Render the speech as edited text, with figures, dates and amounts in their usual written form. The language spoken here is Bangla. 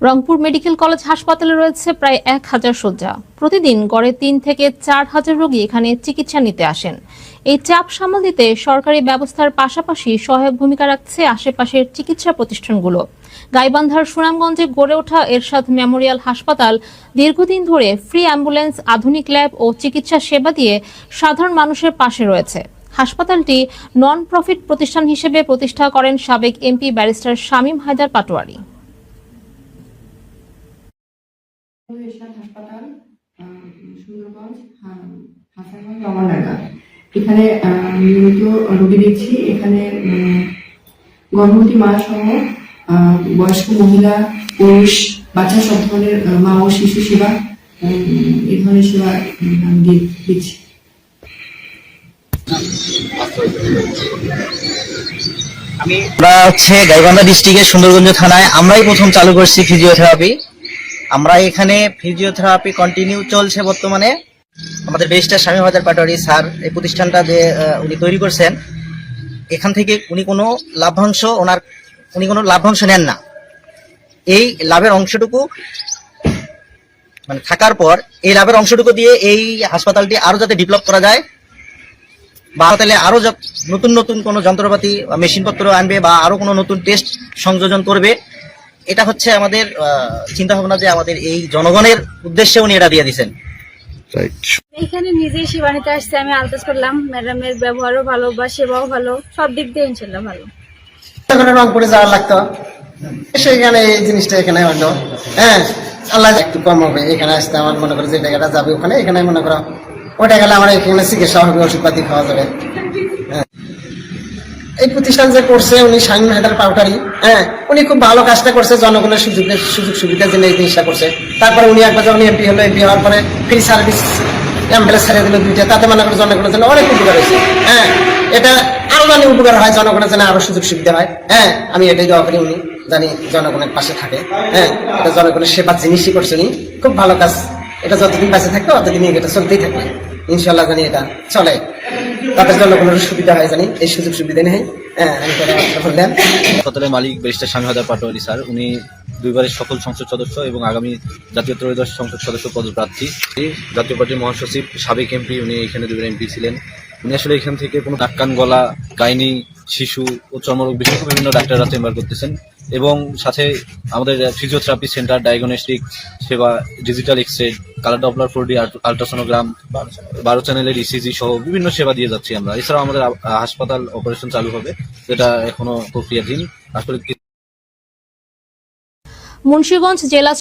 রংপুর মেডিকেল কলেজ হাসপাতালে রয়েছে প্রায় 1000 শয্যা। প্রতিদিন গড়ে 3 থেকে 4000 রোগী এখানে চিকিৎসা নিতে আসেন। এই চাপ সামাল দিতে সরকারি ব্যবস্থার পাশাপাশি সহায়ক ভূমিকা রাখছে আশেপাশের চিকিৎসা প্রতিষ্ঠানগুলো। গাইবান্ধার সুনামগঞ্জে গড়ে ওঠা এরশাদ মেমোরিয়াল হাসপাতাল দীর্ঘদিন ধরে ফ্রি অ্যাম্বুলেন্স, আধুনিক ল্যাব ও চিকিৎসা সেবা দিয়ে সাধারণ মানুষের পাশে রয়েছে। হাসপাতালটি নন প্রফিট প্রতিষ্ঠান হিসেবে প্রতিষ্ঠা করেন সাবেক এমপি ব্যারিস্টার শামীম হায়দার পাটোয়ারি। এরশাদ হাসপাতাল, সুন্দরগঞ্জ, হাসানগঞ্জ, রমনাডাঙ্গা। এখানে নিয়মিত রোগী দেখছি। এখানে গর্ভবতী মা সহ বয়স্ক মহিলা, পুরুষ, বাচ্চা সব ধরনের মা ও শিশু সেবা, এই ধরনের সেবা আমি দিচ্ছি। আমরা গাইবান্ধা ডিস্ট্রিক্টের সুন্দরগঞ্জ থানায় আমরাই প্রথম চালু করছি ফিজিওথেরাপি। আমরা এখানে ফিজিওথেরাপি কন্টিনিউ চলছে বর্তমানে। আমাদের ব্যারিস্টার শামীম হায়দার পাটোয়ারি স্যার এই প্রতিষ্ঠানটা যে উনি তৈরি করছেন, এখান থেকে উনি কোনো লাভ্যাংশ নেন না। এই লাভের অংশটুকু মানে থাকার পর এই লাভের অংশটুকু দিয়ে এই হাসপাতালটি আরো যাতে ডেভেলপ করা যায় বা হাসপাতালে আরো নতুন নতুন কোনো যন্ত্রপাতি বা মেশিনপত্র আনবে বা আরো কোনো নতুন টেস্ট সংযোজন করবে, এটা হচ্ছে আমাদের চিন্তা ভাবনা যে আমাদের এই জনগণের উদ্দেশ্যে উনি এটা দিয়ে দিচ্ছেন। এখানে নিজেই সেবা নিতে আসছি। আমি আলতাজ করলাম, ম্যাডামের ব্যবহারও ভালো বা সেবাও ভালো, সব দিক দিয়ে ইনশাল্লাহ ভালো। রংপুরে যাওয়ার লাগতো, সেখানে এই জিনিসটা এখানে হলো আল্লাহ একটু কম হবে। এখানে আসতে আমার মনে করো যে টাকাটা যাবে ওখানে, এখানে মনে করো ওটা গেলে আমার এখানে চিকিৎসা হবে, ওষুধপাতি খাওয়া যাবে। এই প্রতিষ্ঠান যে করছে উনি শামীম হায়দার পাটোয়ারি, উনি খুব ভালো কাজটা করছে, জনগণের সুযোগ সুবিধার জন্য এই জিনিসটা করছে। তারপরে উনি একবার যখন এমপি হলো, এমপি হওয়ার পরে ফ্রি সার্ভিস অ্যাম্বুলেন্স ছেড়ে দিল 2টা, তাতে মনে করো জনগণের জন্য অনেক উপকার হয়েছে। এটা আরো জানি উপকার হয়, জনগণের জন্য আরো সুযোগ সুবিধা হয়। আমি এটাই দোয়া করি উনি জানি জনগণের পাশে থাকে। এটা জনগণের সেবার জিনিসই করছে উনি, খুব ভালো কাজ। এটা যতদিন বেঁচে থাকবে ততদিন এটা চলতেই থাকবে ইনশাল্লাহ। জানি এটা চলে, তাদের জনগণের সুবিধা হয়, জানি এই সুযোগ সুবিধা নেই। হাসপাতালের মালিক ব্যারিস্টার শামীম হায়দার পাটোয়ারি স্যার, উনি 2 বারের সকল সংসদ সদস্য এবং আগামী জাতীয় ত্রয়োদশ সংসদ সদস্য পদপ্রার্থী। জাতীয় পার্টির মহাসচিব, সাবেক এমপি, উনি এখানে 2 বার এমপি ছিলেন। উনি আসলে এখান থেকে কোনো কান গলা, গাইনি, শিশু ও চর্মরোগ বিশেষজ্ঞ বিভিন্ন ডাক্তাররা চেম্বার করতেছেন এবং সাথে আমাদের ফিজিওথেরাপি সেন্টার, ডায়াগনস্টিক সেবা, digital x-ray, colour Doppler 4D ultrasonogram, 12 চ্যানেলের ইসিজি সহ বিভিন্ন সেবা দিয়ে যাচ্ছি আমরা। এছাড়াও আমাদের হাসপাতাল অপারেশন চালু হবে, যেটা এখনো প্রক্রিয়াধীন। আসলে মুন্সিগঞ্জ জেলা